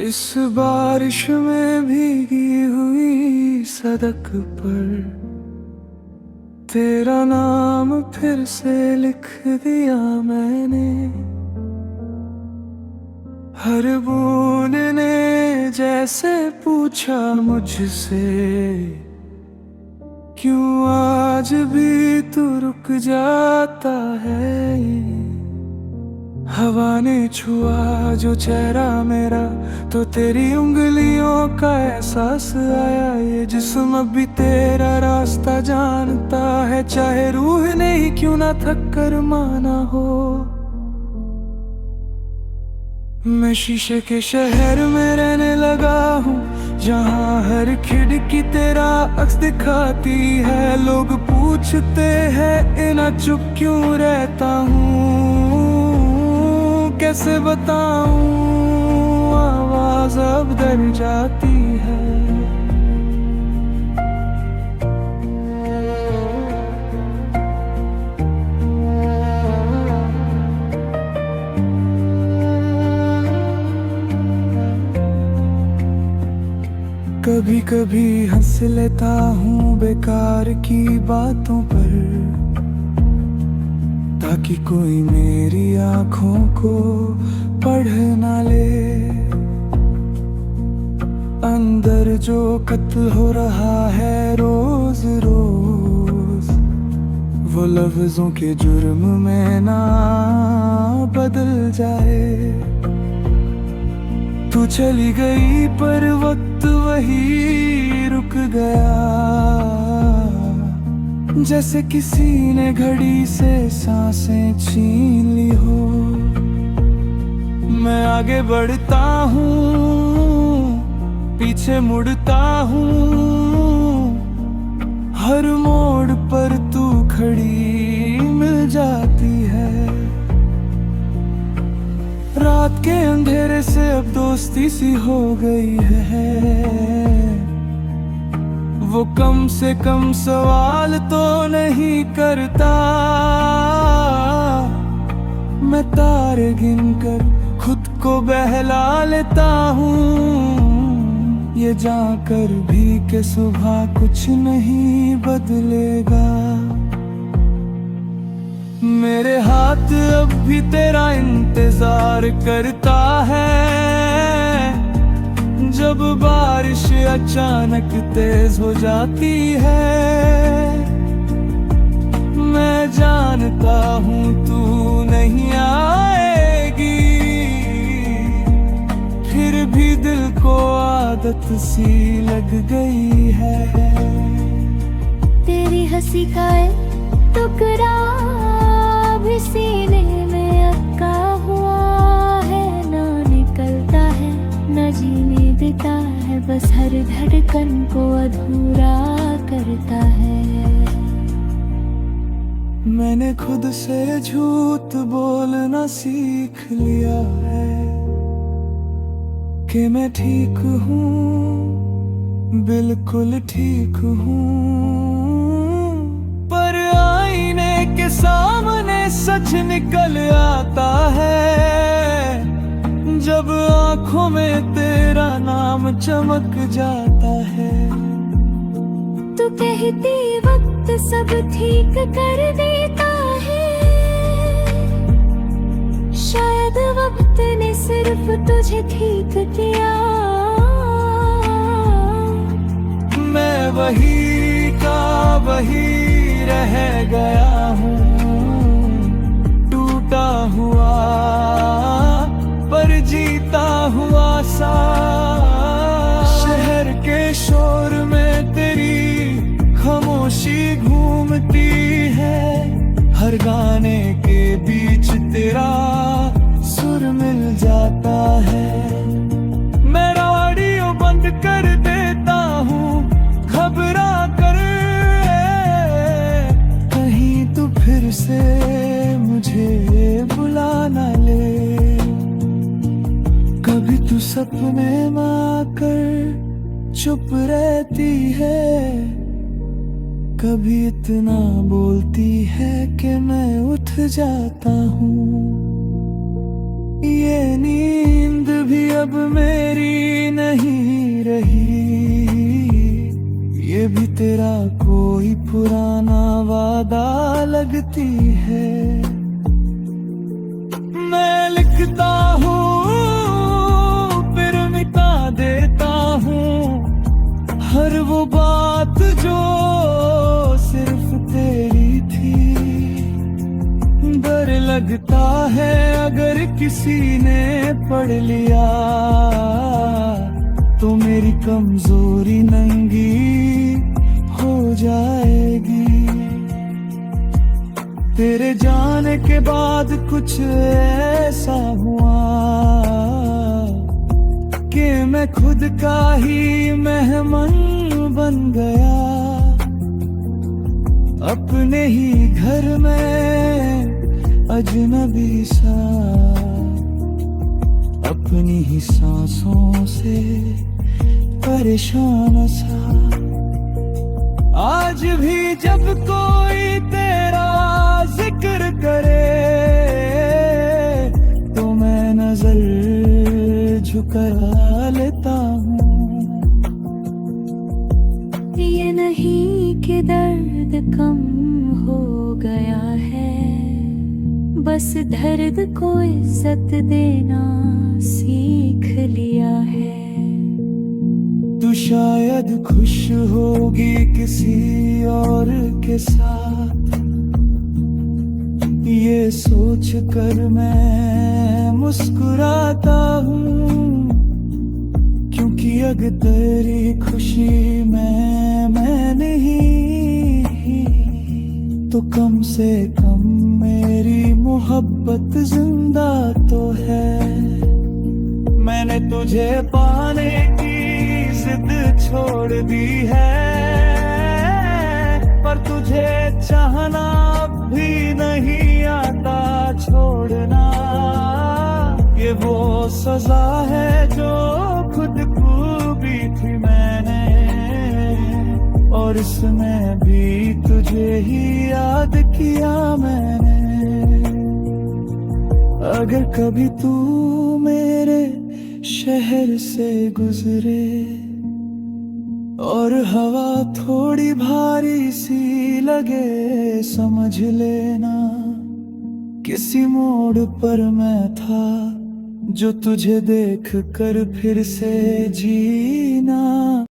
इस बारिश में भीगी हुई सड़क पर तेरा नाम फिर से लिख दिया मैंने। हर बूंद ने जैसे पूछा मुझसे, क्यों आज भी तू रुक जाता है। हवा ने छुआ जो चेहरा मेरा, तो तेरी उंगलियों का एहसास आया। ये जिस्म अब भी तेरा रास्ता जानता है, चाहे रूह ने ही क्यों ना थक कर माना हो। मैं शीशे के शहर में रहने लगा हूँ, जहाँ हर खिड़की तेरा अक्स दिखाती है। लोग पूछते हैं इना चुप क्यों रहता हूँ, कैसे बताऊँ आवाज अब डर जाती है। कभी कभी हंस लेता हूँ बेकार की बातों पर, ताकि कोई मेरी आँखों को पढ़ ना ले। अंदर जो कत्ल हो रहा है रोज रोज, वो लफ्जों के जुर्म में ना बदल जाए। तू चली गई पर वक्त वही रुक गया, जैसे किसी ने घड़ी से सांसें छीन ली हो। मैं आगे बढ़ता हूँ, पीछे मुड़ता हूँ, हर मोड़ पर तू खड़ी मिल जाती है। रात के अंधेरे से अब दोस्ती सी हो गई है, वो कम से कम सवाल तो नहीं करता। मैं तारे गिनकर खुद को बहला लेता हूँ, ये जानकर भी कि सुबह कुछ नहीं बदलेगा। मेरे हाथ अब भी तेरा इंतजार करता है, जब बारिश अचानक तेज हो जाती है। मैं जानता हूँ तू नहीं आएगी, फिर भी दिल को आदत सी लग गई है। तेरी हंसी का एक टुकड़ा भी सीने में अटका हुआ है, ना निकलता है ना जीने देता है, बस हर धड़कन को अधूरा करता है। मैंने खुद से झूठ बोलना सीख लिया है, कि मैं ठीक हूँ, बिल्कुल ठीक हूँ। पर आईने के सामने सच निकल आता है, जब आँखों में तेरा नाम चमक जाता है। तू कहती वक्त सब ठीक कर देता है, शायद वक्त ने सिर्फ तुझे ठीक किया। मैं वही का वही रह गया हूँ, टूटा हुआ पर जीता हुआ सा। शहर के शोर में तेरी खामोशी घूमती है, हर गाने के बीच तेरा सुर मिल जाता है। मैं रेडियो बंद कर देता हूँ घबरा कर, कहीं तू फिर से मुझे बुला ना ले। कभी तू सपने में आकर चुप रहती है, कभी इतना बोलती है कि मैं उठ जाता हूँ। ये नींद भी अब मेरी नहीं रही, ये भी तेरा कोई पुराना वादा लगती है। मैं लिखता हूँ फिर मिटा देता हूँ हर वो बात जो सिर्फ तेरी थी। डर लगता है अगर किसी ने पढ़ लिया तो मेरी कमजोरी नंगी हो जाएगी। तेरे जाने के बाद कुछ ऐसा हुआ कि मैं खुद का ही मेहमान बन गया। अपने ही घर में अजनबी सा, अपनी ही सांसों से परेशान सा। आज भी जब कोई तेरा जिक्र करे तो मैं नजर झुका लेता हूँ। ये नहीं कि दर्द कम हो गया है, बस दर्द को इज्जत देना सीख लिया है। तू शायद खुश होगी किसी और के साथ, ये सोच कर मैं मुस्कुराता हूँ। क्योंकि अगर तेरी खुशी में मैं नहीं तो कम से कम मेरी मोहब्बत जिंदा तो है। मैंने तुझे पाने की जिद छोड़ दी है, पर तुझे चाहना भी नहीं आता छोड़ना। ये वो सजा है जो खुद को दी थी मैंने, और इसमें भी तुझे ही याद किया मैंने। अगर कभी तू मेरे शहर से गुजरे और हवा थोड़ी भारी सी लगे, समझ लेना किसी मोड़ पर मैं था जो तुझे देख कर फिर से जीना।